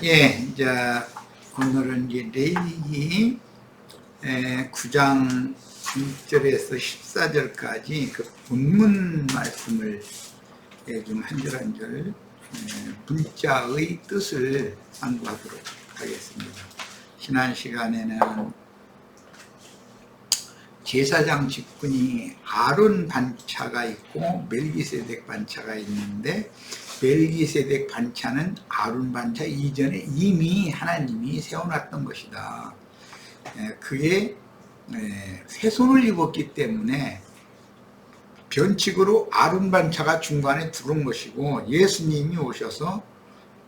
예, 이제 오늘은 이제 레위기 9장 1절에서 14절까지 그 본문 말씀을 좀 한 절 한 절 문자의 뜻을 상고하도록 하겠습니다. 지난 시간에는 제사장 직분이 아론 반차가 있고 멜기세덱 반차가 있는데, 멜기세덱 반차는 아론 반차 이전에 이미 하나님이 세워놨던 것이다. 그게 훼손을 입었기 때문에 변칙으로 아론 반차가 중간에 들어온 것이고, 예수님이 오셔서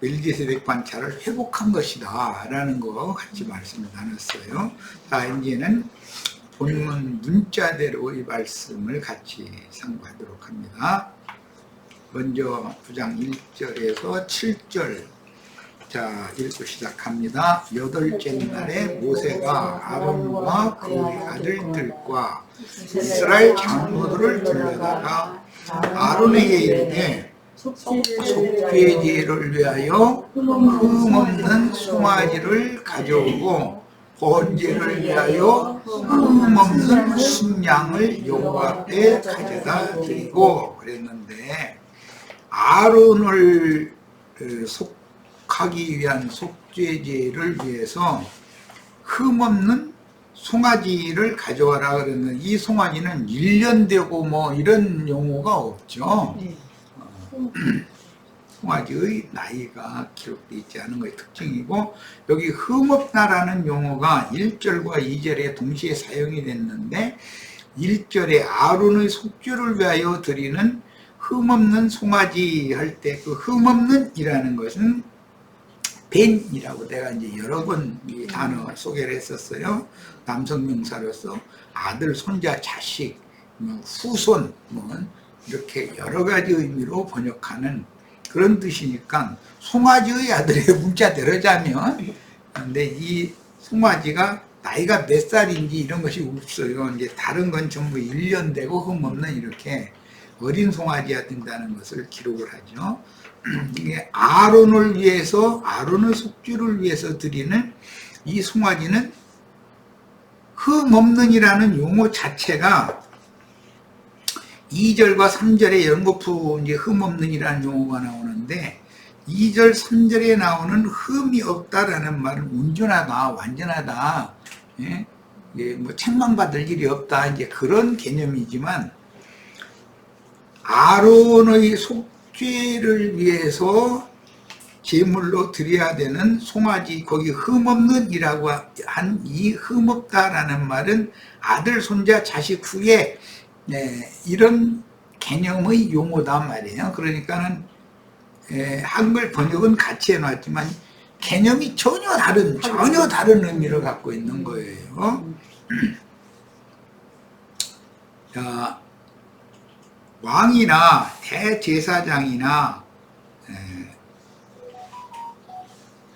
멜기세덱 반차를 회복한 것이다 라는 거 같이 말씀을 나눴어요. 자, 이제는 본문 문자대로의 말씀을 같이 상고하도록 합니다. 먼저 9장 1절에서 7절 자 읽고 시작합니다. 8째 날에 모세가 아론과 그의 아들들과 이스라엘 장로들을 불러다가 아론에게 이르되 속죄제를 위하여 흠없는 송아지를 가져오고 번제를 위하여 흠없는 순양을 여호와 앞에 가져다 드리고 그랬는데, 아론을 속하기 위한 속죄제를 위해서 흠없는 송아지를 가져와라 그랬는데, 이 송아지는 1년 되고 뭐 이런 용어가 없죠. 송아지의 나이가 기록되어 있지 않은 것이 특징이고, 여기 흠없다라는 용어가 1절과 2절에 동시에 사용이 됐는데, 1절에 아론의 속죄를 위하여 드리는 흠없는 송아지 할 때 그 흠없는 이라는 것은 벤이라고 내가 이제 여러 번 이 단어 소개를 했었어요. 남성 명사로서 아들, 손자, 자식, 후손 뭐 이렇게 여러 가지 의미로 번역하는 그런 뜻이니까 송아지의 아들의 문자대로 자면, 근데 이 송아지가 나이가 몇 살인지 이런 것이 없어요. 이제 다른 건 전부 1년 되고 흠없는 이렇게 어린 송아지가 된다는 것을 기록을 하죠. 이게 아론을 위해서, 아론의 속죄를 위해서 드리는 이 송아지는 흠없는이라는 용어 자체가 2절과 3절에 연거푸 이제 흠없는이라는 용어가 나오는데, 2절, 3절에 나오는 흠이 없다라는 말은 온전하다, 완전하다, 뭐 책망받을 일이 없다, 이제 그런 개념이지만, 아론의 속죄를 위해서 제물로 드려야 되는 송아지, 거기 흠없는이라고 한 이 흠없다라는 말은 아들, 손자, 자식 후에 이런 개념의 용어단 말이에요. 그러니까는 한글 번역은 같이 해놨지만 개념이 전혀 다른 의미를 갖고 있는 거예요. 자, 왕이나 대제사장이나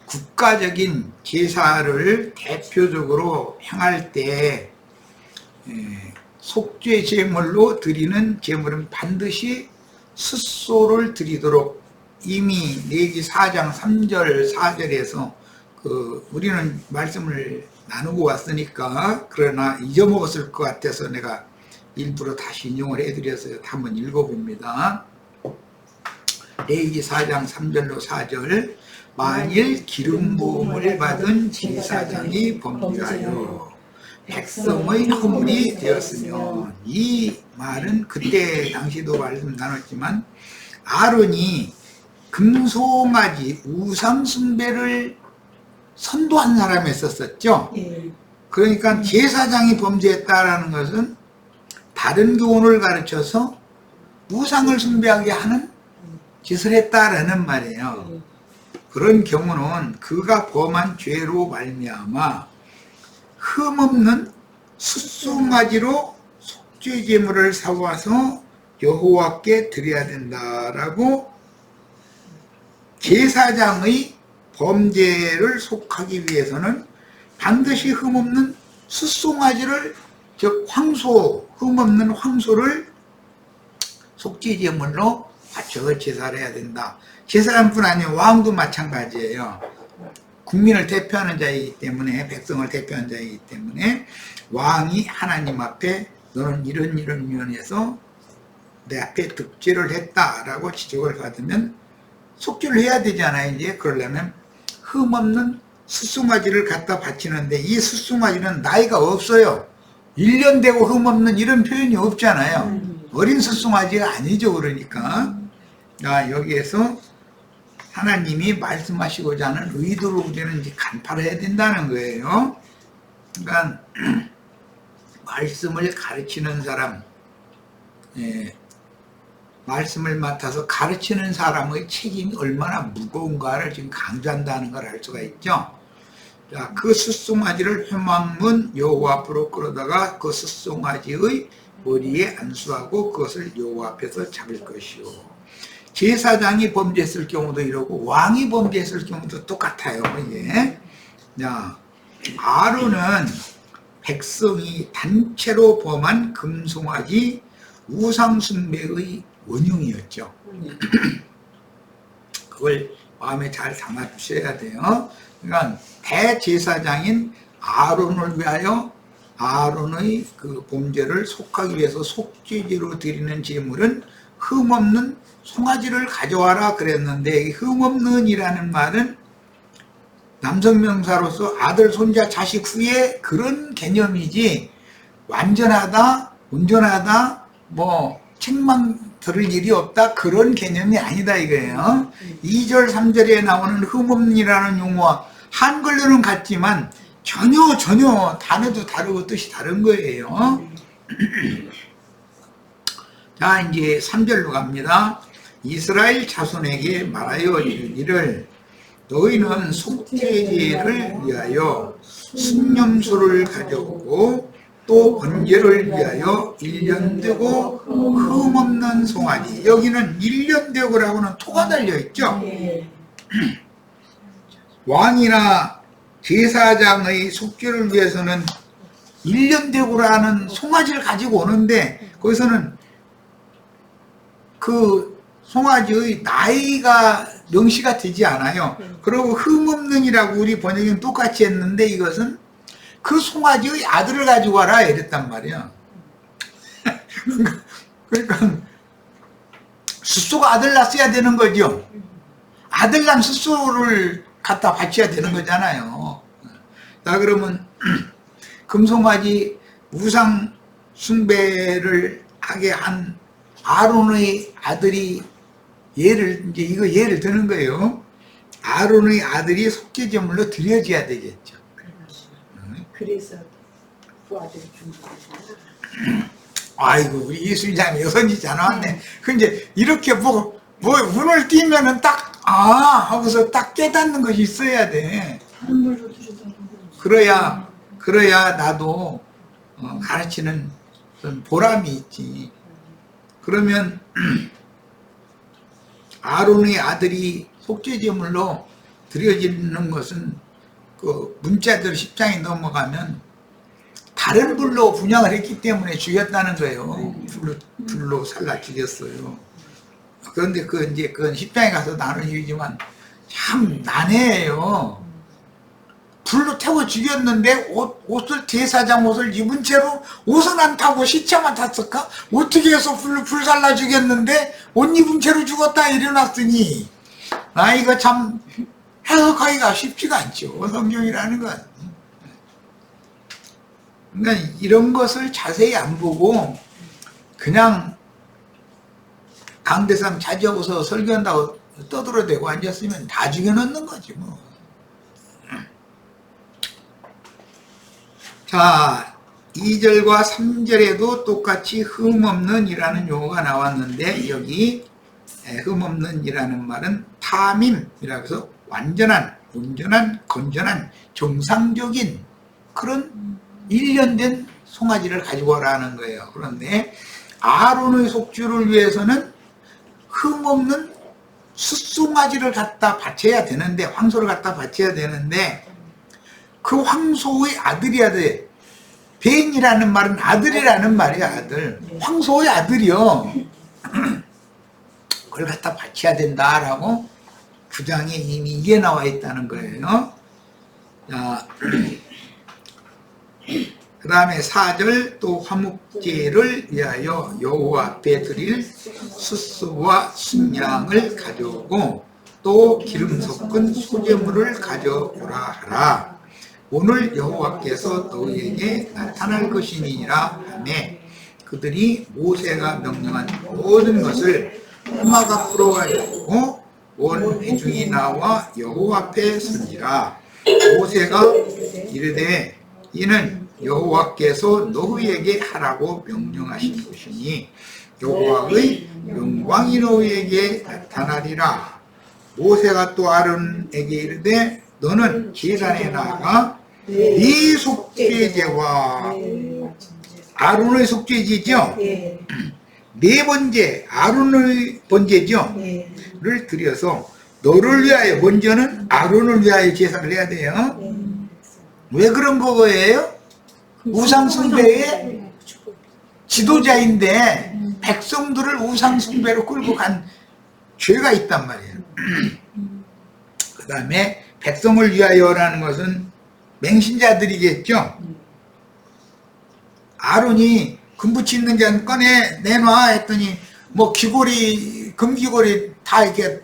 국가적인 제사를 대표적으로 행할 때 속죄 제물로 드리는 제물은 반드시 숫소를 드리도록 이미 레위기 4장 3절 4절에서 우리는 말씀을 나누고 왔으니까, 그러나 잊어먹었을 것 같아서 내가 일부러 다시 인용을 해드렸어요. 한번 읽어봅니다. 레위기 4장 3절로 4절 만일 기름 부음을 받은 제사장이 범죄하여 백성의 허물이 되었으면, 이 말은 그때 당시도 말씀 나눴지만 아론이 금송아지 우상 숭배를 선도한 사람이었었죠. 그러니까 제사장이 범죄했다라는 것은 다른 교훈을 가르쳐서 우상을 숭배하게 하는 짓을 했다라는 말이에요. 그런 경우는 그가 범한 죄로 말미암아 흠없는 숫송아지로 속죄 제물을 사와서 여호와께 드려야 된다라고, 제사장의 범죄를 속하기 위해서는 반드시 흠없는 숫송아지를, 즉 황소, 흠없는 황소를 속죄 제물로 바쳐서 제사를 해야 된다. 제사장뿐 아니라 왕도 마찬가지예요. 국민을 대표하는 자이기 때문에, 백성을 대표하는 자이기 때문에 왕이 하나님 앞에 너는 이런 면에서 내 앞에 득죄를 했다라고 지적을 받으면 속죄를 해야 되잖아요. 이제 그러려면 흠없는 숫송아지를 갖다 바치는데, 이 숫송아지는 나이가 없어요. 1년 되고 흠없는 이런 표현이 없잖아요. 어린 숫송아지가 아니죠. 그러니까 여기에서 하나님이 말씀하시고자 하는 의도로 우리는 이제 간파를 해야 된다는 거예요. 그러니까 말씀을 가르치는 사람, 말씀을 맡아서 가르치는 사람의 책임이 얼마나 무거운가를 지금 강조한다는 걸 알 수가 있죠. 자, 그 숫송아지를 회막문 여호와 앞으로 끌어다가 그 숫송아지의 머리에 안수하고 그것을 여호와 앞에서 잡을 것이요. 제사장이 범죄했을 경우도 이러고 왕이 범죄했을 경우도 똑같아요. 이게. 자, 아론은 백성이 단체로 범한 금송아지 우상숭배의 원흉이었죠. 그걸 마음에 잘 담아 주셔야 돼요. 그러니까 대제사장인 아론을 위하여 아론의 그 범죄를 속하기 위해서 속죄제로 드리는 제물은 흠없는 송아지를 가져와라 그랬는데, 흠없는 이라는 말은 남성명사로서 아들, 손자, 자식 후에 그런 개념이지, 완전하다, 온전하다, 뭐 책망 들을 일이 없다, 그런 개념이 아니다 이거예요. 2절 3절에 나오는 흠없는이라는 용어와 한글로는 같지만 전혀 단어도 다르고 뜻이 다른 거예요. 자, 이제 3절로 갑니다. 이스라엘 자손에게 말하여 이르기를 너희는 속죄제를 위하여 순념소를 가져오고 또 번제를 위하여 1년 되고 흠없는 송아지, 여기는 1년 되고라고는 토가 달려있죠. 왕이나 제사장의 속죄를 위해서는 1년 되고라는 송아지를 가지고 오는데, 거기서는 그 송아지의 나이가 명시가 되지 않아요. 그리고 흠없는이라고 우리 번역은 똑같이 했는데, 이것은 그 송아지의 아들을 가지고 와라 이랬단 말이야. 그러니까 숫소가 아들 낳았어야 되는 거죠. 아들 낳은 숫소를 갖다 바쳐야 되는 거잖아요. 자, 그러면 금송아지 우상 숭배를 하게 한 아론의 아들이 예를 드는 거예요. 아론의 아들이 속죄제물로 드려져야 되겠죠. 그래서 그 아들이 준 거구나. 아이고, 우리 예수님이 여선지 잘 나왔네. 근데 이렇게 뭐 눈을 띄면은 딱 하고서 딱 깨닫는 것이 있어야 돼. 눈물로 들여다보는 그래야 나도 가르치는 그런 보람이 있지. 그러면 아론의 아들이 속죄제물로 드려지는 것은 그 문자들 10장이 넘어가면 다른 불로 분양을 했기 때문에 죽였다는 거예요. 불로 살라 죽였어요. 그런데 그건 10장에 가서 나눈 얘기지만 참 난해해요. 불로 태워 죽였는데 옷을 제사장 옷을 입은 채로 옷은 안 타고 시체만 탔을까? 어떻게 해서 불 살라 죽였는데 옷 입은 채로 죽었다 일어났으니, 이거 참 해석하기가 쉽지가 않죠. 성경이라는 건. 그러니까 이런 것을 자세히 안 보고 그냥 강대상 차지하고서 설교한다고 떠들어대고 앉았으면 다 죽여놓는 거지 뭐. 자, 2절과 3절에도 똑같이 흠없는 이라는 용어가 나왔는데, 여기 흠없는 이라는 말은 타밈이라고 해서 완전한, 온전한, 건전한, 정상적인 그런 1년 된 송아지를 가지고 오라는 거예요. 그런데 아론의 속죄를 위해서는 흠없는 숫송아지를 갖다 바쳐야 되는데, 황소를 갖다 바쳐야 되는데, 그 황소의 아들이야 돼. 벤이라는 말은 아들이라는 말이야, 아들. 황소의 아들이요. 그걸 갖다 바쳐야 된다라고 9장에 이미 이게 나와 있다는 거예요. 자, 그 다음에 4절 또 화목제를 위하여 여호와 앞에 드릴 수수와 순양을 가져오고 또 기름 섞은 소제물을 가져오라 하라. 오늘 여호와께서 너희에게 나타날 것이니라 하며 그들이 모세가 명령한 모든 것을 호막 앞으로 가져오고 온 회중이 나와 여호와 앞에 서니라. 모세가 이르되 이는 여호와께서 너희에게 하라고 명령하신 것이니 여호와의 영광이 너희에게 나타나리라. 모세가 또 아론에게 이르되 너는 제단에 나아가 네 속죄제와 아론의 속죄제죠. 네 번째 아론의 번제죠. 를 드려서 너를 위하여 먼저는 아론을 위하여 제사를 해야 돼요. 왜 그런 거예요? 우상숭배의 지도자인데 백성들을 우상숭배로 끌고 간 죄가 있단 말이에요. 그 다음에 백성을 위하여라는 것은 맹신자들이겠죠. 아론이 금붙이 있는 게 꺼내 내놔 했더니 뭐 귀고리 금귀고리 다 이렇게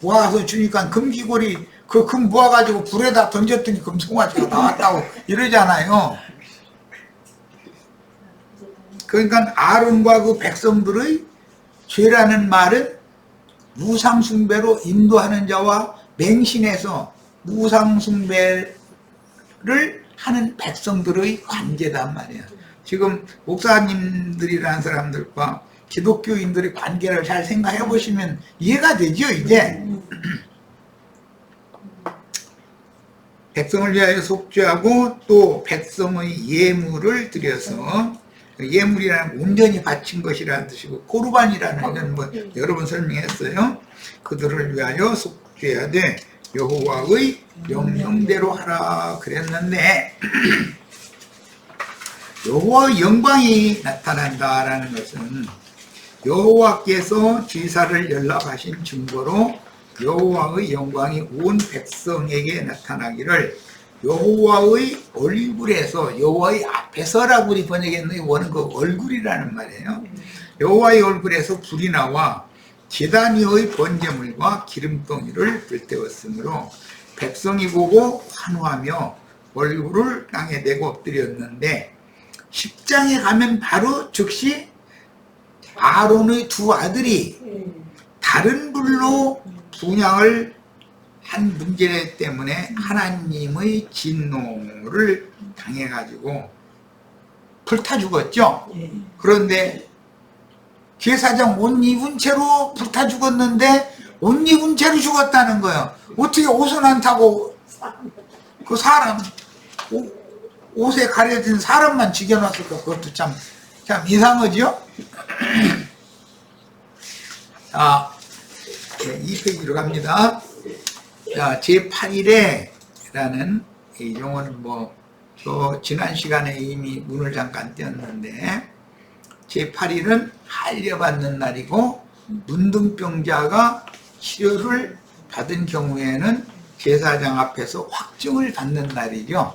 모아서 주니까 금귀고리 그 금 모아가지고 불에다 던졌더니 금송아지가 나왔다고 이러잖아요. 그러니까 아론과 그 백성들의 죄라는 말은 우상숭배로 인도하는 자와 맹신해서 우상숭배를 하는 백성들의 관계단 말이에요. 지금 목사님들이라는 사람들과 기독교인들의 관계를 잘 생각해 보시면 이해가 되죠, 이제. 백성을 위하여 속죄하고 또 백성의 예물을 드려서 예물이라는 온전히 바친 것이라는 뜻이고 코르반이라는 건 뭐 여러 번 설명했어요. 그들을 위하여 속죄하되 여호와의 명령대로 하라 그랬는데 여호와의 영광이 나타난다라는 것은 여호와께서 제사를 연락하신 증거로 여호와의 영광이 온 백성에게 나타나기를 여호와의 얼굴에서 여호와의 앞에서라고 우리 번역했는데 원은 그 얼굴이라는 말이에요. 여호와의 얼굴에서 불이 나와 제단 위의 번제물과 기름덩이를 불태웠으므로 백성이 보고 환호하며 얼굴을 땅에 내고 엎드렸는데 10장에 가면 바로 즉시 아론의 두 아들이 다른 불로 분양을 한 문제 때문에 하나님의 진노를 당해가지고 불타 죽었죠. 그런데 제사장 옷 입은 채로 불타 죽었는데 옷 입은 채로 죽었다는 거예요. 어떻게 옷은 안 타고 그 사람 옷에 가려진 사람만 죽여놨을까? 그것도 참 이상하죠? 자, 2페이지로 갑니다. 자, 제8일에라는 이 용어는 지난 시간에 이미 문을 잠깐 띄었는데, 제8일은 할례받는 날이고, 문둥병자가 치료를 받은 경우에는 제사장 앞에서 확증을 받는 날이죠.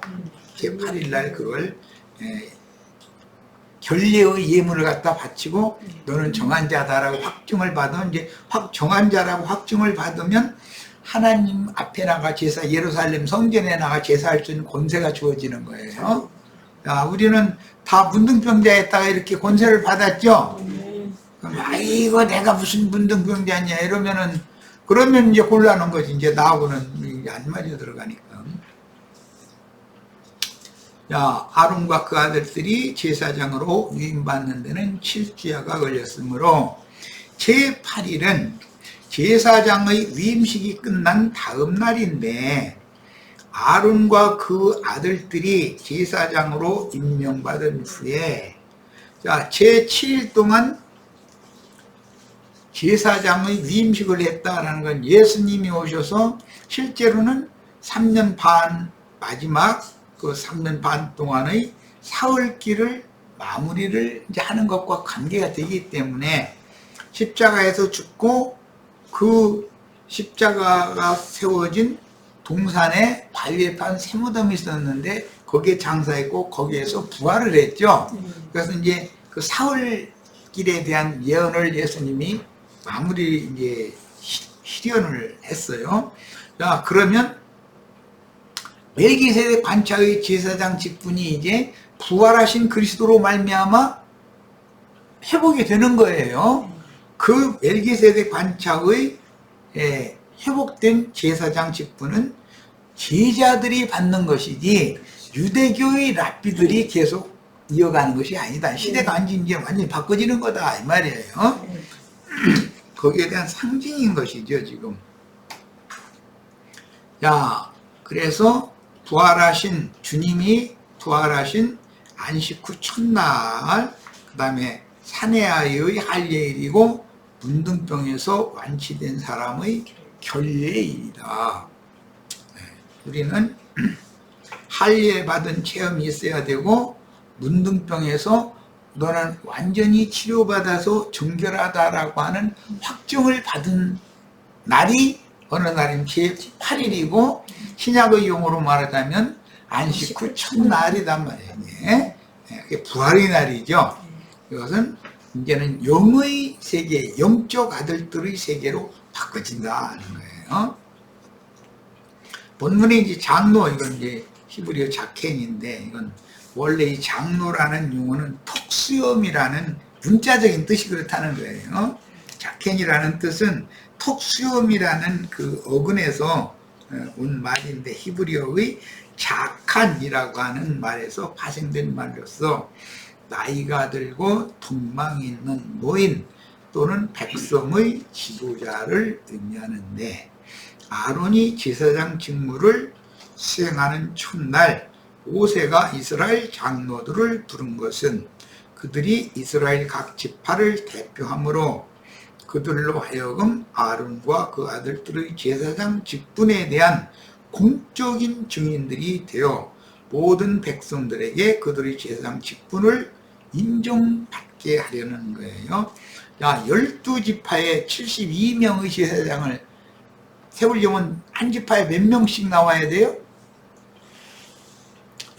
제8일 날 그걸 결례의 예물을 갖다 바치고 너는 정한 자다라고 확증을 받으면 이제 정한 자라고 확증을 받으면 하나님 앞에 나가 제사 예루살렘 성전에 나가 제사할 수 있는 권세가 주어지는 거예요. 자, 우리는 다 문둥병자에다가 이렇게 권세를 받았죠. 그럼 아이고 내가 무슨 문둥병자냐 이러면은 그러면 이제 곤란한 거지. 이제 나하고는 안 맞아 들어가니까. 자, 아론과 그 아들들이 제사장으로 위임받는 데는 7주야가 걸렸으므로 제8일은 제사장의 위임식이 끝난 다음 날인데 아론과 그 아들들이 제사장으로 임명받은 후에 자, 제7일 동안 제사장의 위임식을 했다라는 건 예수님이 오셔서 실제로는 3년 반 마지막 그 3년 반 동안의 사흘길을 마무리를 이제 하는 것과 관계가 되기 때문에 십자가에서 죽고 그 십자가가 세워진 동산에 바위에 판 쇠무덤이 있었는데 거기에 장사했고 거기에서 부활을 했죠. 그래서 이제 그 사흘길에 대한 예언을 예수님이 마무리 이제 실현을 했어요. 자, 그러면 멜기세덱 반차의 제사장 직분이 이제 부활하신 그리스도로 말미암아 회복이 되는 거예요. 그 멜기세덱 반차의 회복된 제사장 직분은 제자들이 받는 것이지 유대교의 랍비들이 계속 이어가는 것이 아니다. 시대가 이제 완전히 바꿔지는 거다 이 말이에요. 거기에 대한 상징인 것이죠 지금. 자, 그래서 부활하신 주님이 부활하신 안식 후 첫날, 그 다음에 사내아의 할례일이고 문둥병에서 완치된 사람의 결례일이다. 우리는 할례 받은 체험이 있어야 되고 문둥병에서 너는 완전히 치료받아서 정결하다라고 하는 확증을 받은 날이 어느 날이면 제8일이고 신약의 용어로 말하자면 안식 후 첫날이란 말이에요. 그게 부활의 날이죠. 이것은 이제는 영의 세계, 영적 아들들의 세계로 바꿔진다는 거예요. 본문에 이제 장로, 이건 이제 히브리어 자켄인데, 이건 원래 이 장로라는 용어는 톡수염이라는 문자적인 뜻이 그렇다는 거예요. 자켄이라는 뜻은 톡수염이라는 그 어근에서 온 말인데, 히브리어의 자칸이라고 하는 말에서 파생된 말로서 나이가 들고 동망이 있는 노인 또는 백성의 지도자를 의미하는데, 아론이 제사장 직무를 수행하는 첫날 모세가 이스라엘 장로들을 부른 것은 그들이 이스라엘 각 지파를 대표하므로 그들로 하여금 아론과 그 아들들의 제사장 직분에 대한 공적인 증인들이 되어 모든 백성들에게 그들의 제사장 직분을 인정받게 하려는 거예요. 자, 12지파에 72명의 제사장을 세우려면 한 지파에 몇 명씩 나와야 돼요?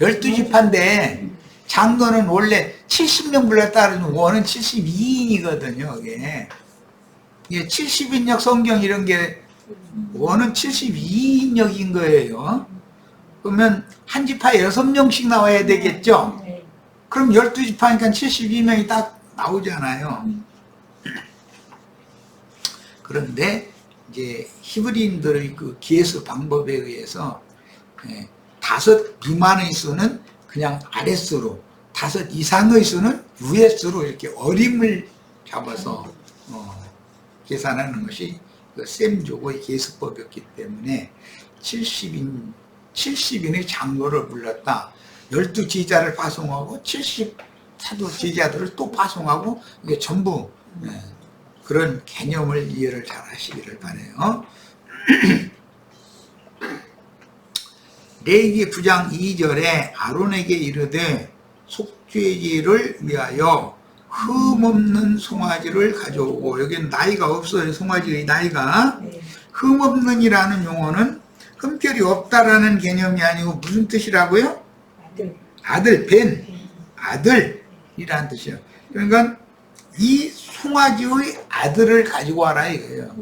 12지파인데 장로는 원래 70명 불렀다 그러면 원은 72인이거든요. 이게 70인역 성경 이런 게 원은 72인역인 거예요. 그러면 한 지파에 6명씩 나와야 되겠죠? 그럼 12지파니까 72명이 딱 나오잖아요. 그런데 이제 히브리인들의 그 기에스 방법에 의해서 5 미만의 수는 그냥 아랫수로, 5 이상의 수는 위에수로 이렇게 어림을 잡아서 계산하는 것이 그 셈족의 계수법이었기 때문에 70인의 장로를 불렀다. 12제자를 파송하고 70 사도 제자들을 또 파송하고 이게 전부 그런 개념을 이해를 잘 하시기를 바라요. 레위기 9장 2절에 아론에게 이르되 속죄제를 위하여 흠없는 송아지를 가져오고, 여기는 나이가 없어요. 송아지의 나이가. 흠없는이라는 용어는 흠결이 없다라는 개념이 아니고 무슨 뜻이라고요? 아들, 벤, 아들이라는 뜻이에요. 그러니까 이 송아지의 아들을 가지고 와라 이거예요.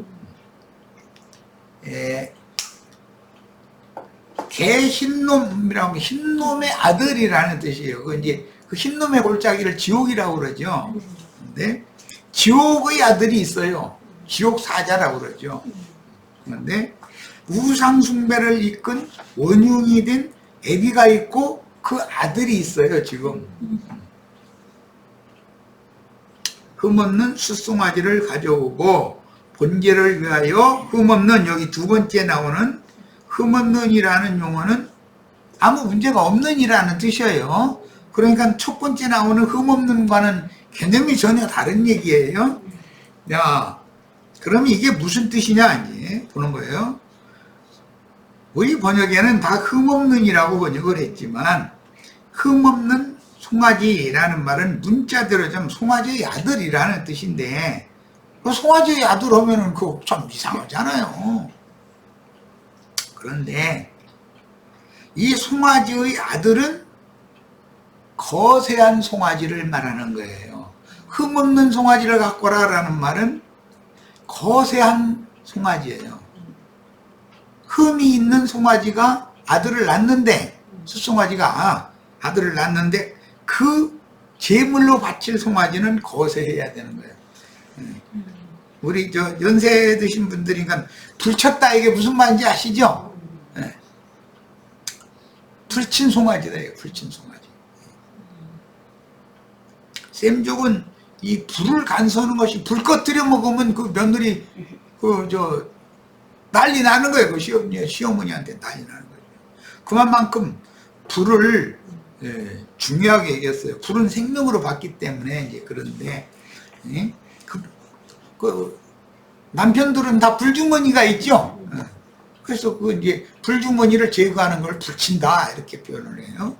개 흰놈이라고, 흰놈의 아들이라는 뜻이에요. 그 이제 그 흰놈의 골짜기를 지옥이라고 그러죠. 근데 지옥의 아들이 있어요. 지옥 사자라고 그러죠. 그런데 우상 숭배를 이끈 원흉이 된 애비가 있고 그 아들이 있어요. 지금 흠없는 숫송아지를 가져오고 번제를 위하여 흠없는, 여기 두 번째 나오는 흠없는이라는 용어는 아무 문제가 없는이라는 뜻이에요. 그러니까 첫 번째 나오는 흠없는과는 개념이 전혀 다른 얘기예요. 야, 그러면 이게 무슨 뜻이냐 이제 보는 거예요. 우리 번역에는 다 흠없는이라고 번역을 했지만, 흠없는 송아지라는 말은 문자대로 좀 송아지의 아들이라는 뜻인데, 송아지의 아들 하면은 그거 참 이상하잖아요. 그런데 이 송아지의 아들은 거세한 송아지를 말하는 거예요. 흠없는 송아지를 갖고 라는 말은 거세한 송아지예요. 흠이 있는 송아지가 아들을 낳는데, 숫송아지가 아들을 낳는데 그 제물로 바칠 송아지는 거세해야 되는 거예요. 우리 연세 드신 분들이니까 불쳤다 이게 무슨 말인지 아시죠? 네. 불친 송아지다 이거, 불친 송아지. 셈족은 이 불을 간수하는 것이, 불 꺼뜨려 먹으면 그 며느리 난리 나는 거예요. 그 시어머니한테 난리 나는 거예요. 그만큼 불을 중요하게 여겼어요. 불은 생명으로 봤기 때문에 이제. 그런데 남편들은 다 불주머니가 있죠. 그래서 그 이제 불주머니를 제거하는 걸 불친다 이렇게 표현을 해요.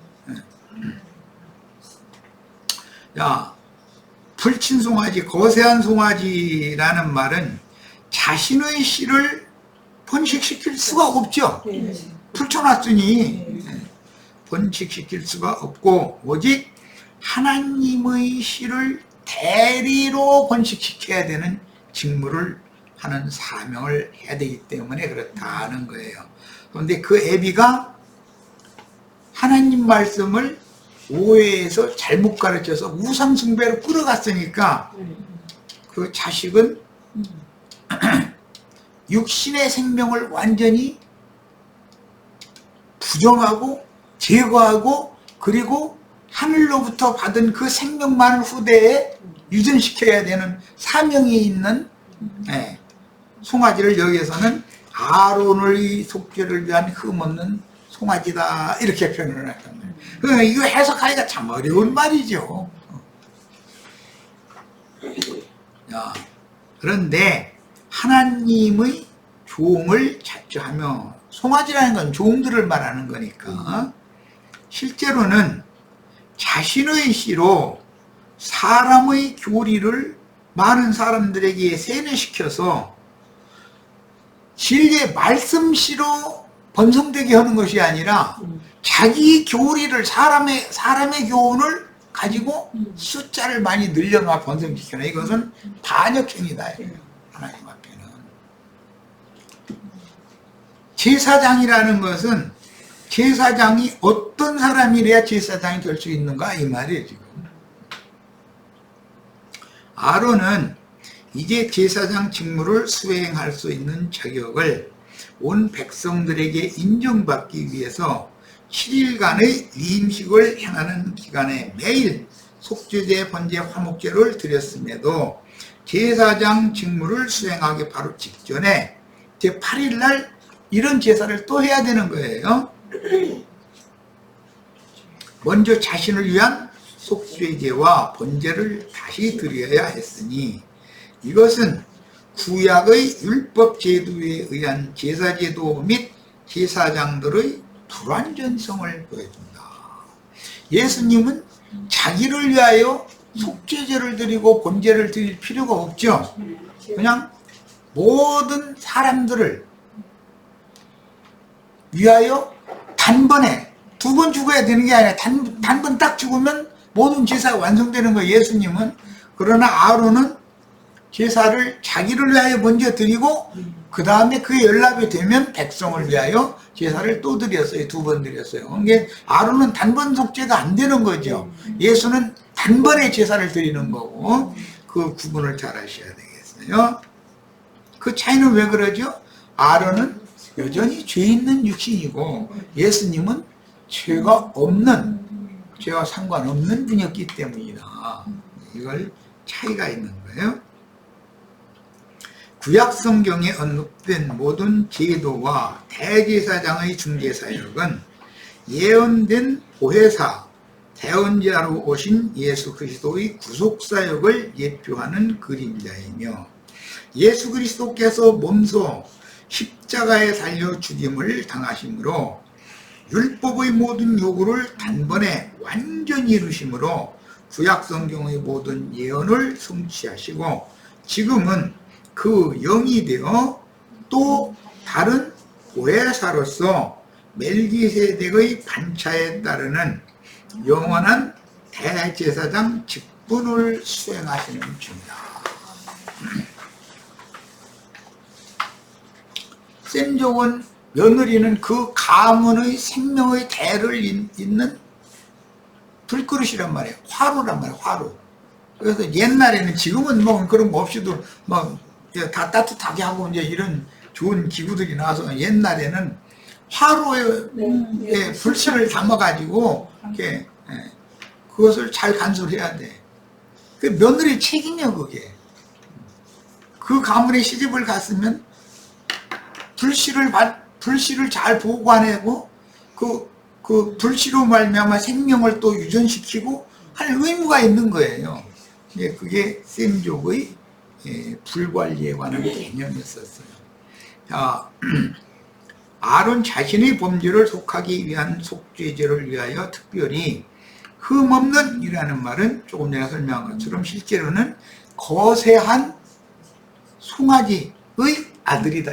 야, 불친 송아지, 거세한 송아지라는 말은 자신의 씨를 번식시킬 수가 없죠. 불쳐놨으니 번식시킬 수가 없고, 오직 하나님의 씨를 대리로 번식시켜야 되는 직무를 하는 사명을 해야 되기 때문에 그렇다는 거예요. 그런데 그 애비가 하나님 말씀을 오해해서 잘못 가르쳐서 우상숭배로 끌어갔으니까 그 자식은 육신의 생명을 완전히 부정하고 제거하고, 그리고 하늘로부터 받은 그 생명만을 후대에 유전시켜야 되는 사명이 있는 송아지를 여기에서는 아론의 속죄를 위한 흠없는 송아지다 이렇게 표현을 했단 말이에요. 그러니까 이거 해석하기가 참 어려운 말이죠. 그런데 하나님의 종을 자처하며, 송아지라는 건 종들을 말하는 거니까 실제로는 자신의 씨로 사람의 교리를 많은 사람들에게 세뇌시켜서 진리의 말씀 씨로 번성되게 하는 것이 아니라 자기 교리를, 사람의 교훈을 가지고 숫자를 많이 늘려놔 번성시켜놔. 이것은 반역행위다. 하나님 앞에는. 제사장이라는 것은 제사장이 어떤 사람이래야 제사장이 될 수 있는가 이 말이에요. 지금 아론은 이제 제사장 직무를 수행할 수 있는 자격을 온 백성들에게 인정받기 위해서 7일간의 위임식을 행하는 기간에 매일 속죄제, 번제, 화목제를 드렸음에도 제사장 직무를 수행하기 바로 직전에 제8일 날 이런 제사를 또 해야 되는 거예요. 먼저 자신을 위한 속죄제와 번제를 다시 드려야 했으니, 이것은 구약의 율법 제도에 의한 제사제도 및 제사장들의 불완전성을 보여준다. 예수님은 자기를 위하여 속죄제를 드리고 번제를 드릴 필요가 없죠. 그냥 모든 사람들을 위하여 단번에, 두 번 죽어야 되는 게 아니라 단번 딱 죽으면 모든 제사가 완성되는 거예요. 예수님은. 그러나 아론은 제사를 자기를 위하여 먼저 드리고 그 다음에 그게 연락이 되면 백성을 위하여 제사를 또 드렸어요. 두 번 드렸어요. 그러니까 아론은 단번 속죄가 안 되는 거죠. 예수는 단번에 제사를 드리는 거고, 그 구분을 잘 하셔야 되겠어요. 그 차이는 왜 그러죠? 아론은 여전히 죄 있는 육신이고 예수님은 죄가 없는, 죄와 상관없는 분이었기 때문이다. 이걸 차이가 있는 거예요. 구약 성경에 언급된 모든 제도와 대제사장의 중재사역은 예언된 보혜사, 대언자로 오신 예수 그리스도의 구속사역을 예표하는 그림자이며, 예수 그리스도께서 몸소 십자가에 달려 죽임을 당하심으로 율법의 모든 요구를 단번에 완전히 이루심으로 구약 성경의 모든 예언을 성취하시고 지금은 그 영이 되어 또 다른 보혜사로서 멜기세덱의 반차에 따르는 영원한 대제사장 직분을 수행하시는 중이다. 셈족은 며느리는 그 가문의 생명의 대를 잇는 불그릇이란 말이에요. 화로란 말이에요. 화로. 그래서 옛날에는, 지금은 뭐 그런 거 없이도 뭐 다 따뜻하게 하고 이제 이런 좋은 기구들이 나와서, 옛날에는 화로에 네. 불씨를 담아가지고 이렇게 그것을 잘 간수해야 돼. 그 며느리 책임이야 그게. 그 가문에 시집을 갔으면 불씨를 잘 보관하고 그 불씨로 말미암아 생명을 또 유전시키고 할 의무가 있는 거예요. 그게 셈족의 불관리에 관한 개념이었었어요. 자, 아론 자신의 범죄를 속하기 위한 속죄제를 위하여 특별히 흠없는 이라는 말은 조금 전에 설명한 것처럼 실제로는 거세한 송아지의 아들이다.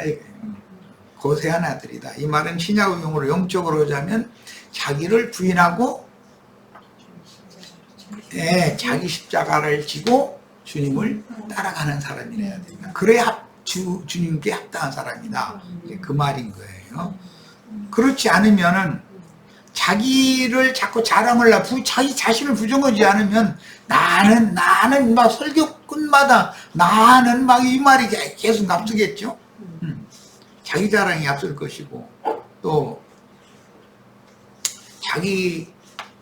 거세한 아들이다. 이 말은 신약의 용어로 영적으로 하자면 자기를 부인하고 자기 십자가를 지고 주님을 따라가는 사람이래야 됩니다. 그래야 주님께 합당한 사람이다. 그 말인 거예요. 그렇지 않으면은 자기를 자꾸 자랑을 자기 자신을 부정하지 않으면 나는 막 설교 끝마다 나는 막 이 말이 계속 앞서겠죠. 자기 자랑이 앞설 것이고, 또 자기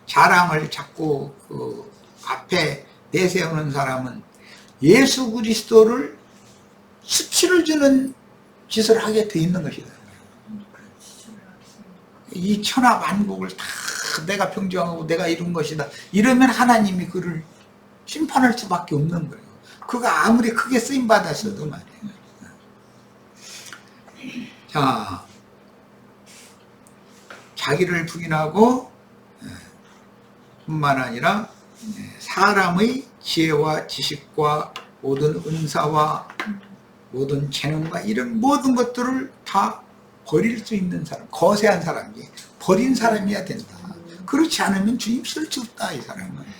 자랑을 자꾸 그 앞에 내세우는 사람은 예수 그리스도를 수치를 주는 짓을 하게 돼 있는 것이다. 이 천하 만국을 다 내가 평정하고 내가 이룬 것이다. 이러면 하나님이 그를 심판할 수밖에 없는 거예요. 그가 아무리 크게 쓰임받았어도 말이에요. 자, 자기를 부인하고 뿐만 아니라 사람의 지혜와 지식과 모든 은사와 모든 재능과 이런 모든 것들을 다 버릴 수 있는 사람, 거세한 사람이 버린 사람이어야 된다. 그렇지 않으면 주님 쓸 수 없다, 이 사람은.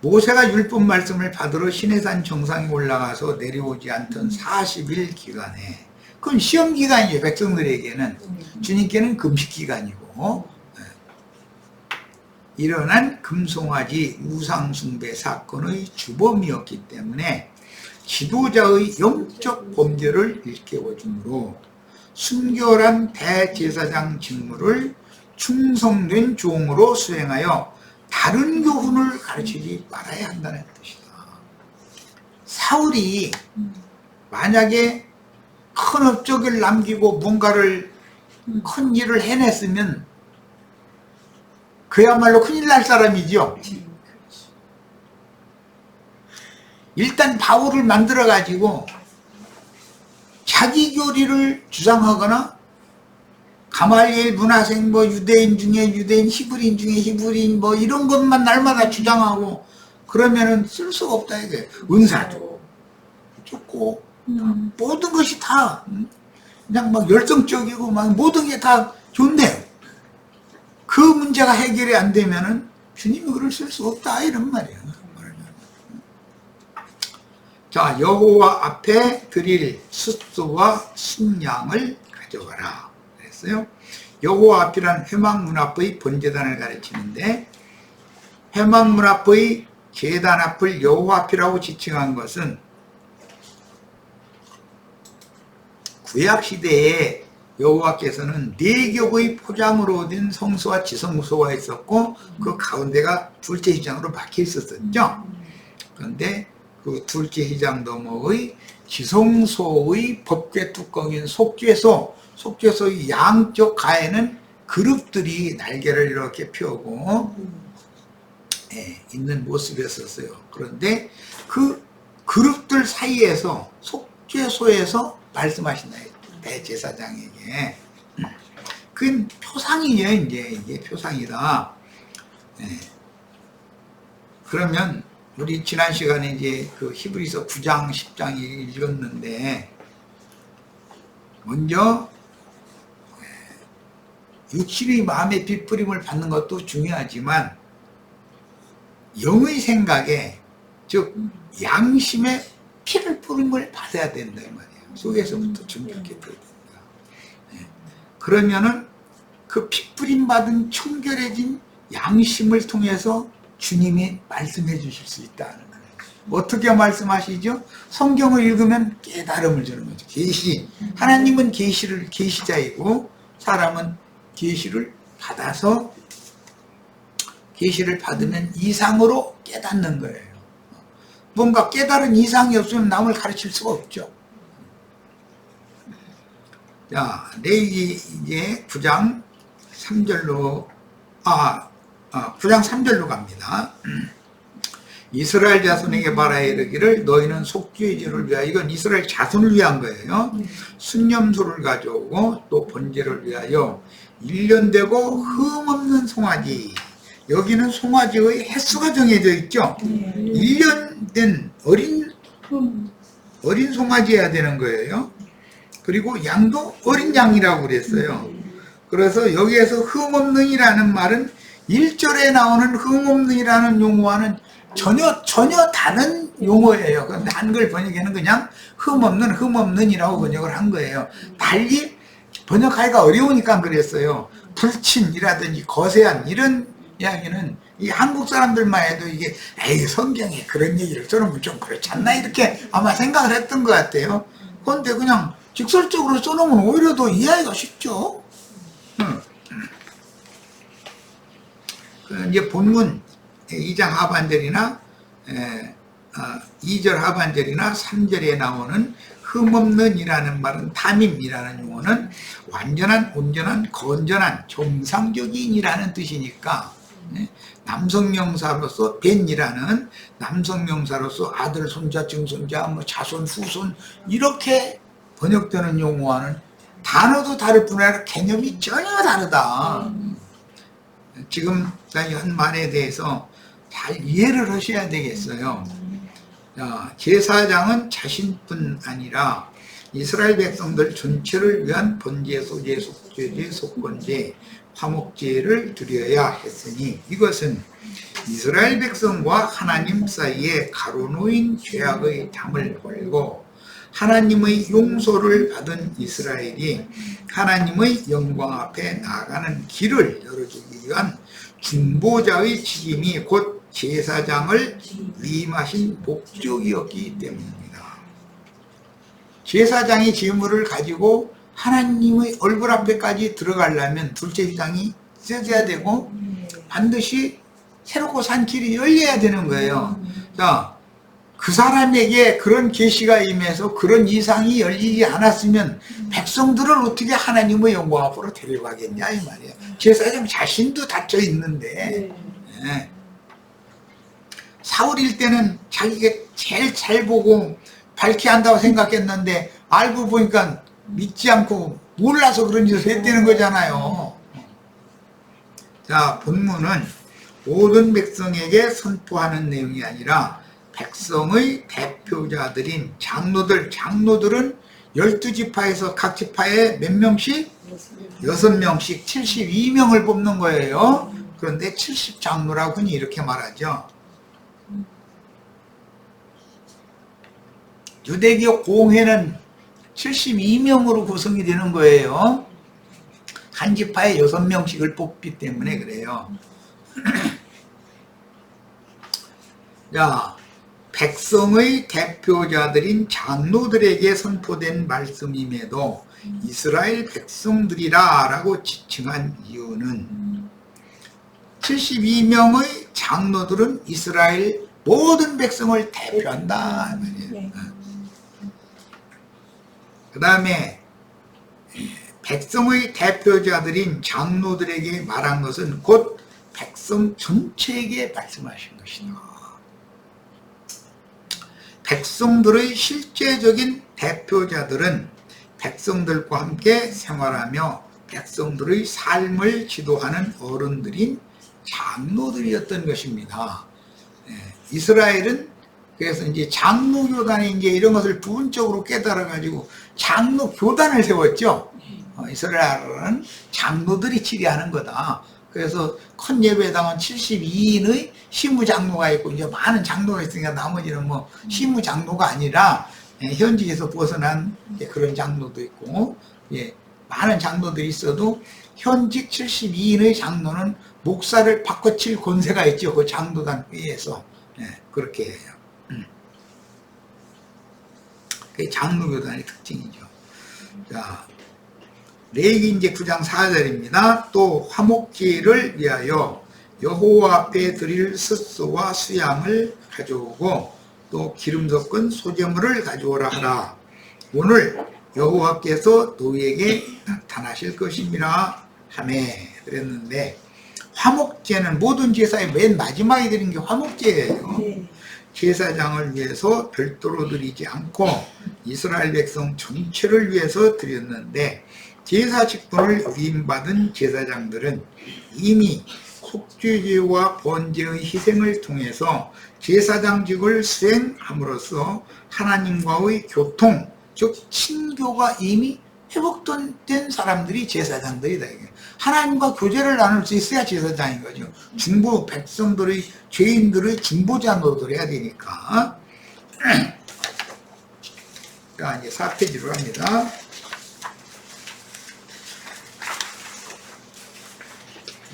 모세가 율법 말씀을 받으러 시내산 정상에 올라가서 내려오지 않던 40일 기간에, 그건 시험 기간이에요. 백성들에게는. 주님께는 금식 기간이고, 일어난 금송아지 우상숭배 사건의 주범이었기 때문에 지도자의 영적 범죄를 일깨워주므로 순결한 대제사장 직무를 충성된 종으로 수행하여 다른 교훈을 가르치지 말아야 한다는 뜻이다. 사울이 만약에 큰 업적을 남기고 뭔가를 큰 일을 해냈으면 그야말로 큰일 날 사람이죠. 일단 바울을 만들어 가지고 자기 교리를 주장하거나 가말리엘 문화생 뭐 유대인 중에 유대인, 히브리인 중에 히브리인 뭐 이런 것만 날마다 주장하고 그러면은 쓸 수가 없다 이게. 은사도 좋고 모든 것이 다 그냥 막 열성적이고 막 모든 게 다 좋네요. 그 문제가 해결이 안 되면은 주님이 그걸 쓸 수 없다 이런 말이에요. 자, 여호와 앞에 드릴 숫소와 순양을 가져가라 그랬어요. 여호와 앞이란 회막문 앞의 번제단을 가르치는데, 회막문 앞의 제단 앞을 여호와 앞이라고 지칭한 것은 구약 시대에 여호와께서는 네 겹의 포장으로 된 성소와 지성소가 있었고 그 가운데가 둘째 휘장으로 막혀 있었죠. 그런데 그 둘째 휘장 너머의 지성소의 법궤 뚜껑인 속죄소의 양쪽 가에는 그룹들이 날개를 이렇게 펴고 있는 모습이었어요. 그런데 그 그룹들 사이에서 속죄소에서 말씀하신다. 대제사장에게. 그건 표상이에요. 이제 이게 표상이다. 그러면 우리 지난 시간에 이제 그 히브리서 9장, 10장 읽었는데, 먼저 육신의 마음의 빗뿌림을 받는 것도 중요하지만 영의 생각에, 즉 양심의 피를 뿌림을 받아야 된다 이 말이에요. 속에서부터 정결케 되어야 된다. 그러면은 그 핏뿌림 받은 청결해진 양심을 통해서 주님이 말씀해 주실 수 있다는 거예요. 어떻게 말씀하시죠? 성경을 읽으면 깨달음을 주는 거죠. 계시. 하나님은 계시자이고 사람은 계시를 받아서 계시를 받으면 이상으로 깨닫는 거예요. 뭔가 깨달은 이상이 없으면 남을 가르칠 수가 없죠. 자, 레위기 이제 9장 3절로 9장 3절로 갑니다. 이스라엘 자손에게 말하여 이르기를 너희는 속죄의 제를 위하여, 이건 이스라엘 자손을 위한 거예요. 순념소를 가져오고 또 번제를 위하여 1년 되고 흠없는 송아지, 여기는 송아지의 횟수가 정해져 있죠. 1년 된 어린 송아지여야 되는 거예요. 그리고 양도 어린 양이라고 그랬어요. 그래서 여기에서 흠없는이라는 말은 1절에 나오는 흠없는이라는 용어와는 전혀 다른 용어예요. 그런데 한글 번역에는 그냥 흠없는이라고 번역을 한 거예요. 달리 번역하기가 어려우니까 그랬어요. 불친이라든지 거세한 이런 이야기는 이 한국 사람들만 해도 이게 에이 성경에 그런 얘기를 써놓으면 좀 그렇지 않나 이렇게 아마 생각을 했던 것 같아요. 그런데 그냥 직설적으로 써놓으면 오히려 더 이해하기가 쉽죠. 이제 본문 2장 하반절이나 2절 하반절이나 3절에 나오는 흠없는이라는 말은 담임이라는 용어는 완전한, 온전한, 건전한, 정상적인이라는 뜻이니까 남성명사로서 벤이라는 남성명사로서 아들, 손자, 증손자, 뭐 자손, 후손 이렇게 번역되는 용어와는 단어도 다를 뿐 아니라 개념이 전혀 다르다. 지금 한 말에 대해서 잘 이해를 하셔야 되겠어요. 제사장은 자신뿐 아니라 이스라엘 백성들 전체를 위한 번제, 소제, 속죄제, 속건제, 화목제를 드려야 했으니 이것은 이스라엘 백성과 하나님 사이에 가로놓인 죄악의 담을 걸고 하나님의 용서를 받은 이스라엘이 하나님의 영광 앞에 나아가는 길을 열어주기 위한 중보자의 책임이 곧 제사장을 위임하신 목적이었기 때문입니다. 제사장이 제물을 가지고 하나님의 얼굴 앞에까지 들어가려면 둘째 지장이 써져야 되고 반드시 새롭고 산 길이 열려야 되는 거예요. 자, 그 사람에게 그런 계시가 임해서 그런 이상이 열리지 않았으면 백성들을 어떻게 하나님의 영광 앞으로 데려가겠냐 이 말이에요. 제사장 자신도 닫혀 있는데 사울일 때는 자기가 제일 잘 보고 밝게 한다고 생각했는데 알고 보니까 믿지 않고 몰라서 그런 짓을 했다는 거잖아요. 자, 본문은 모든 백성에게 선포하는 내용이 아니라 백성의 대표자들인 장로들은 12지파에서 각 지파에 몇 명씩? 6명씩 72명을 뽑는 거예요. 그런데 70장로라고 흔히 이렇게 말하죠. 유대교 공회는 72명으로 구성이 되는 거예요. 한 지파에 6명씩을 뽑기 때문에 그래요. 자, 백성의 대표자들인 장로들에게 선포된 말씀임에도 이스라엘 백성들이라 라고 지칭한 이유는 72명의 장로들은 이스라엘 모든 백성을 대표한다. 그 다음에 백성의 대표자들인 장로들에게 말한 것은 곧 백성 전체에게 말씀하신 것이다. 백성들의 실제적인 대표자들은 백성들과 함께 생활하며 백성들의 삶을 지도하는 어른들인 장로들이었던 것입니다. 이스라엘은 그래서 이제 장로교단이 이제 이런 것을 부분적으로 깨달아가지고 장로교단을 세웠죠. 이스라엘은 장로들이 치리하는 거다. 그래서 큰 예배당은 72인의 시무장로가 있고 이제 많은 장로가 있으니까 나머지는 뭐 시무장로가 아니라 현지에서 벗어난 그런 장로도 있고, 예, 많은 장로들이 있어도 현직 72인의 장로는 목사를 바꿔칠 권세가 있죠. 그 장로단 회의에서. 예, 그렇게 해요. 그게 장로교단의 특징이죠. 자, 레위기 이제 9장 4절입니다. 또 화목제를 위하여 여호와 앞에 드릴 스소와 수양을 가져오고 또 기름 섞은 소제물을 가져오라 하라. 오늘 여호와께서 너희에게 나타나실 것임이라 하매 그랬는데, 화목제는 모든 제사의 맨 마지막에 드린 게 화목제예요. 네. 제사장을 위해서 별도로 드리지 않고 이스라엘 백성 전체를 위해서 드렸는데, 제사 직분을 위임받은 제사장들은 이미 속죄제와 번제의 희생을 통해서 제사장직을 수행함으로써 하나님과의 교통, 즉 친교가 이미 회복된 사람들이 제사장들이다. 하나님과 교제를 나눌 수 있어야 제사장인 거죠. 중보 백성들의 죄인들의 중보자 노릇을 해야 되니까. 자, 이제 4페이지로 합니다.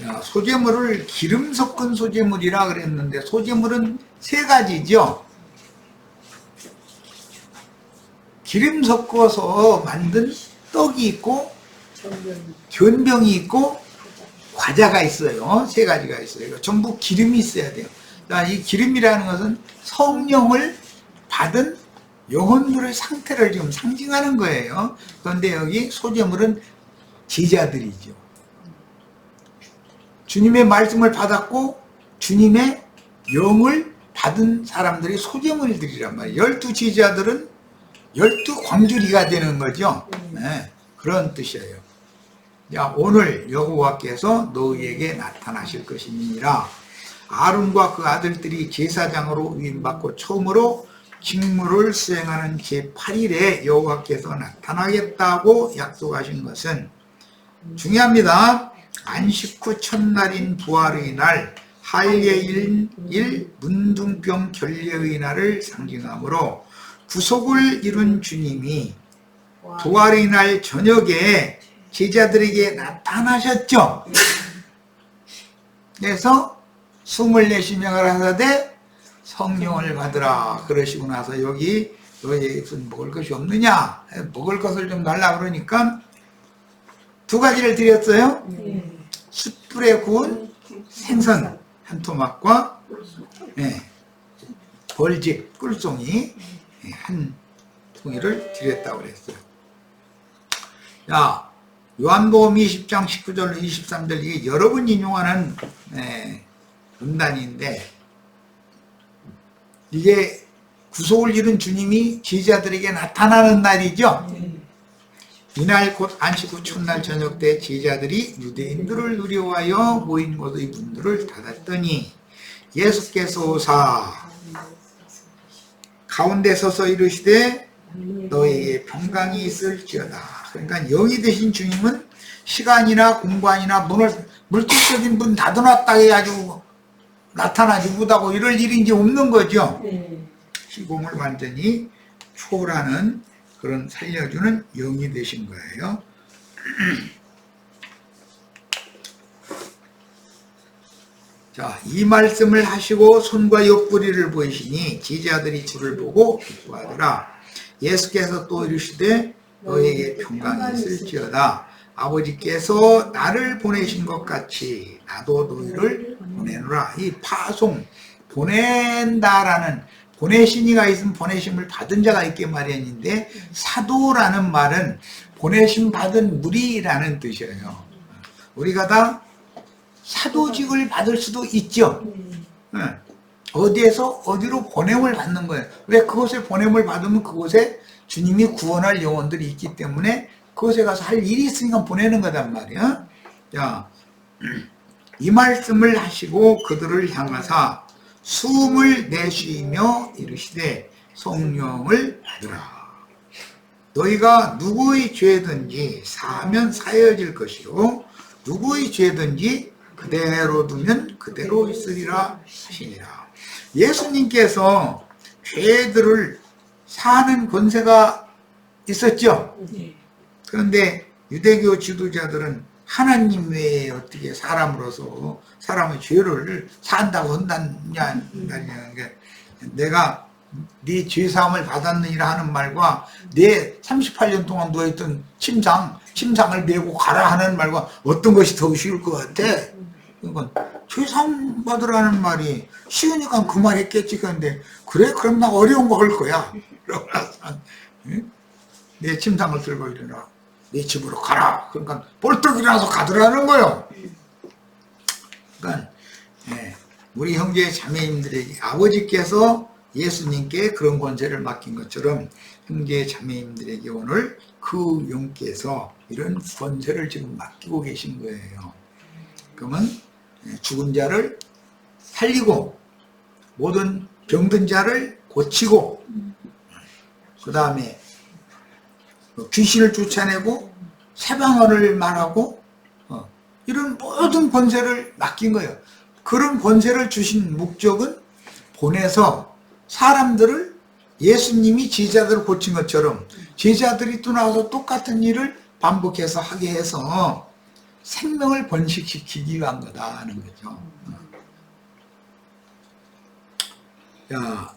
자, 소제물을 기름 섞은 소제물이라 그랬는데, 소제물은 세 가지죠. 기름 섞어서 만든 떡이 있고 견병이 있고 과자가 있어요. 세 가지가 있어요. 전부 기름이 있어야 돼요. 이 기름이라는 것은 성령을 받은 영혼들의 상태를 지금 상징하는 거예요. 그런데 여기 소제물은 제자들이죠. 주님의 말씀을 받았고 주님의 영을 받은 사람들이 소제물들이란 말이에요. 12제자들은 12광주리가 되는 거죠. 네, 그런 뜻이에요. 자, 오늘 여호와께서 너희에게 나타나실 것이니라. 아론과 그 아들들이 제사장으로 위임받고 처음으로 직무를 수행하는 제8일에 여호와께서 나타나겠다고 약속하신 것은 중요합니다. 안식 후 첫날인 부활의 날, 할례일 문둥병 결례의 날을 상징하므로 구속을 이룬 주님이 부활의 날 저녁에 제자들에게 나타나셨죠. 그래서 숨을 내쉬명을 하사되 성령을 받으라 그러시고 나서 여기 너희에게 무슨 먹을 것이 없느냐, 먹을 것을 좀 달라 그러니까 두 가지를 드렸어요. 숯불에 구운 생선 한 토막과 벌집 꿀송이 한 통이를 드렸다고 그랬어요. 자, 요한복음 20장 19절로 23절, 이게 여러 번 인용하는 문단인데, 이게 구속을 이룬 주님이 제자들에게 나타나는 날이죠. 이날 곧 안식 후 첫날 저녁 때 제자들이 유대인들을 두려워하여 모인 곳의 문들을 닫았더니 예수께서 오사 가운데 서서 이르시되 너에게 평강이 있을지어다. 그러니까 영이 되신 주님은 시간이나 공간이나 문을 물질적인 문 닫아놨다 해가지고 나타나지 못하고 이럴 일이 이제 없는 거죠. 시공을 완전히 초월하는 그런 살려주는 영이 되신 거예요. 자, 이 말씀을 하시고 손과 옆구리를 보이시니 제자들이 주를 보고 기뻐하더라. 예수께서 또 이르시되 너에게 평강이 있을지어다. 아버지께서 나를 보내신 것 같이 나도 너희를 보내노라. 이 파송, 보낸다라는, 보내신 이가 있으면 보내심을 받은 자가 있게 마련인데, 사도라는 말은 보내심 받은 무리라는 뜻이에요. 우리가 다 사도직을 받을 수도 있죠. 어디에서 어디로 보냄을 받는 거예요. 왜? 그곳에 보냄을 받으면 그곳에 주님이 구원할 영혼들이 있기 때문에 그곳에 가서 할 일이 있으니까 보내는 거단 말이야. 자, 이 말씀을 하시고 그들을 향하사 숨을 내쉬며 이르시되 성령을 받으라. 너희가 누구의 죄든지 사하면 사여질 것이요 누구의 죄든지 그대로 두면 그대로 있으리라 하시니라. 예수님께서 죄들을 사하는 권세가 있었죠. 네. 그런데 유대교 지도자들은 하나님 외에 어떻게 사람으로서 사람의 죄를 산다고 한다냐 게 내가 네 죄사함을 받았느니라 하는 말과 내 38년 동안 누워있던 침상을 메고 가라 하는 말과 어떤 것이 더 쉬울 것 같아? 그러니까 죄사함 받으라는 말이 쉬우니까 그 말 했겠지. 그런데 그래? 그럼 나 어려운 거 할 거야. 그러고 나서 내 침상을 들고 일어나 내 집으로 가라. 그러니까 벌떡 일어나서 가더라는 거예요. 그러니까 우리 형제 자매님들에게 아버지께서 예수님께 그런 권세를 맡긴 것처럼 형제 자매님들에게 오늘 그 영께서 이런 권세를 지금 맡기고 계신 거예요. 그러면 죽은 자를 살리고 모든 병든 자를 고치고 그 다음에 귀신을 쫓아내고 새방언을 말하고 이런 모든 권세를 맡긴 거예요. 그런 권세를 주신 목적은 보내서 사람들을 예수님이 제자들을 고친 것처럼 제자들이 또 나와서 똑같은 일을 반복해서 하게 해서 생명을 번식시키기 위한 거다 하는 거죠. 자,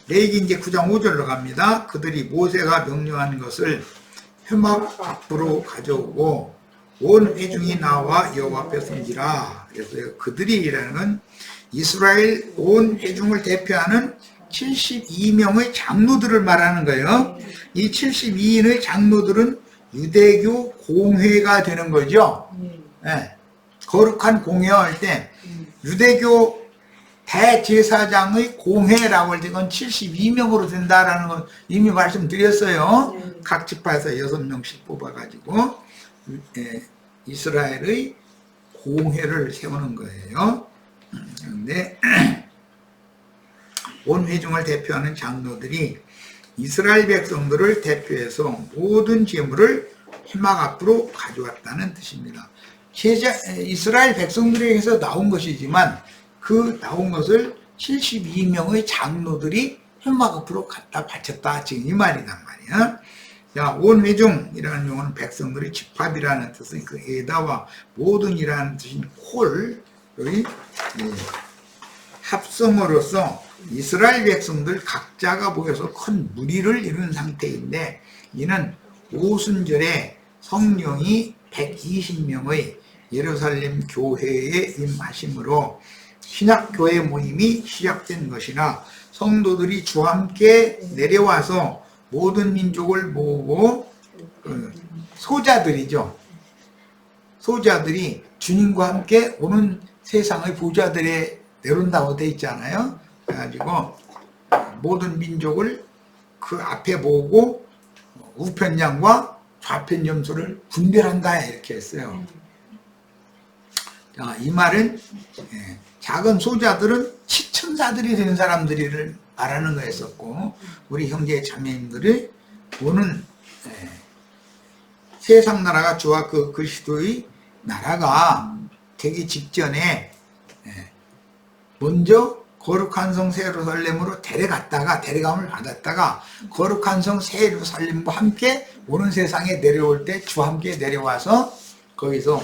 레위기 이제 9장 5절로 갑니다. 그들이 모세가 명령한 것을 회막 앞으로 가져오고 온 회중이 나와 여호와 앞에 섬기라. 그래서 그들이라는 건 이스라엘 온 회중을 대표하는 72명의 장로들을 말하는 거예요. 이 72인의 장로들은 유대교 공회가 되는 거죠. 네. 거룩한 공회할 때 유대교 대제사장의 공회라고 할 때 그건 72명으로 된다라는 건 이미 말씀드렸어요. 각 지파에서 6명씩 뽑아가지고 이스라엘의 공회를 세우는 거예요. 그런데 온 회중을 대표하는 장로들이 이스라엘 백성들을 대표해서 모든 재물을 회막 앞으로 가져왔다는 뜻입니다. 이스라엘 백성들에게서 나온 것이지만 그 나온 것을 72명의 장로들이 회막 앞으로 갖다 바쳤다. 지금 이 말이란 말이야. 자, 온 회중이라는 용어는 백성들의 집합이라는 뜻은 그 에다와 모든이라는 뜻인 콜, 여기 합성어로서 이스라엘 백성들 각자가 모여서 큰 무리를 이룬 상태인데 이는 오순절에 성령이 120명의 예루살렘 교회에 임하심으로 신약교회 모임이 시작된 것이나 성도들이 주와 함께 내려와서 모든 민족을 모으고 소자들이죠. 소자들이 주님과 함께 오는 세상의 보좌들에 내려온다고 돼 있잖아요. 그래가지고 모든 민족을 그 앞에 모으고 우편장과 좌편 점수를 분별한다 이렇게 했어요. 자, 이 말은 작은 소자들은 시청자들이 된 사람들을 말하는 거였었고 우리 형제 자매님들이 오는 세상 나라가 주와 그 그리스도의 나라가 되기 직전에 먼저 거룩한 성 새 예루살렘으로 데려감을 받았다가 거룩한 성 새 예루살렘과 함께 오는 세상에 내려올 때 주와 함께 내려와서 거기서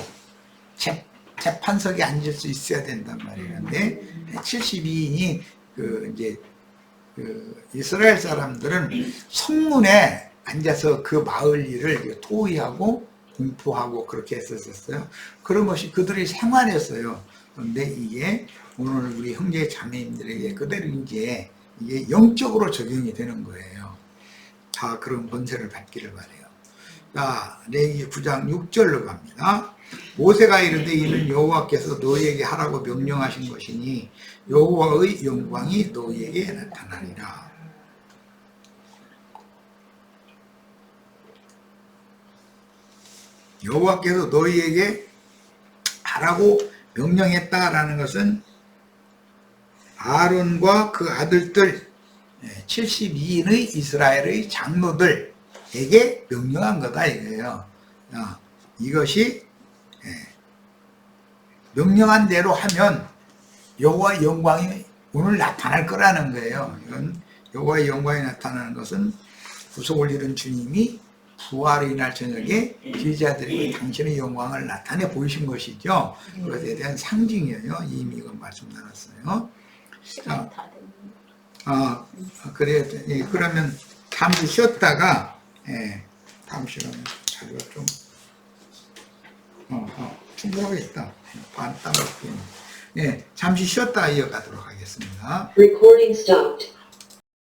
재판석에 앉을 수 있어야 된단 말이에요. 근데 72인이 이스라엘 사람들은 성문에 앉아서 그 마을 일을 토의하고 공포하고 그렇게 했었어요. 그런 것이 그들의 생활이었어요. 그런데 이게 오늘 우리 형제 자매님들에게 그대로 이제 이게 영적으로 적용이 되는 거예요. 다 그런 권세를 받기를 바래요. 자, 레위기 9장 6절로 갑니다. 모세가 이르되 이는 여호와께서 너희에게 하라고 명령하신 것이니 여호와의 영광이 너희에게 나타나리라. 여호와께서 너희에게 하라고 명령했다라는 것은 아론과 그 아들들 72인의 이스라엘의 장로들에게 명령한 거다 이거예요. 이것이 명령한 대로 하면 여호와의 영광이 오늘 나타날 거라는 거예요. 이건 여호와의 영광이 나타나는 것은 구속을 이룬 주님이 부활의 날 저녁에 제자들에게 당신의 영광을 나타내 보이신 것이죠. 그것에 대한 상징이에요. 이미 이건 말씀 나눴어요. 시간이 다 됐네. 그래, 그러면 잠시 쉬었다가, 다음 시간에 자료가 좀, 충분하겠다. 반, 잠시 쉬었다가 이어가도록 하겠습니다. Recording stopped.